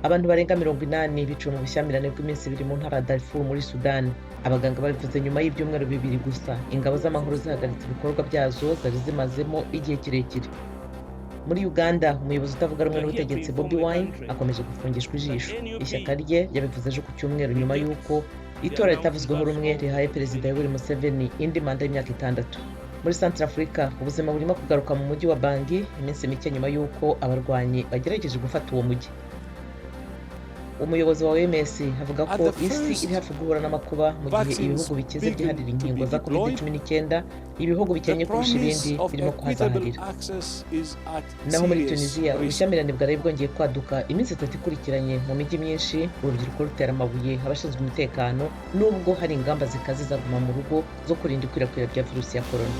Abantu barenga 80 biciwe mu bushyamirane bw'iminsi ibiri mu ntara ya Darfur muri Sudani. Abaganga babivuze nyuma y'ibyumweru bibiri gusa ingabo z'amahoro zihagaritse ibikorwa byazo zari zimazemo igihe kirekire. Muri Uganda, umuyobozi utavuga rumwe n'ubutegetsi Bobi Wine akomeje gufungishwa ijisho. Ishyaka rye yabivuze ejo ku cyumweru nyuma y'uko itora ritavuzweho rumwe rihaye perezida Yoweri Museveni indi manda y'imyaka 6. Muri Centrafrica, ubuzima burimo kugaruka mu mujyi wa Bangui iminsi mike nyuma y'uko abarwanyi bagerageje gufata uwo mujyi. Umuyobozi wa OMS avuga ko isi iri hafi guhura n'amakuba mu gihe ibihugu bikize byiharira inkingo za COVID-19 ibihugu bikennye kurusha ibindi birimo kuhazahirira. Naho muri Tunisia, ubushyamirane bwari bwongeye kwaduka iminsi 3 ikurikiranye mu mijyi myinshi, urubyiruko rutera amabuye abashinzwe umutekano nubwo hari ingamba zikaze zaguma mu rugo zo kurinda ikwirakwira rya virusi ya corona.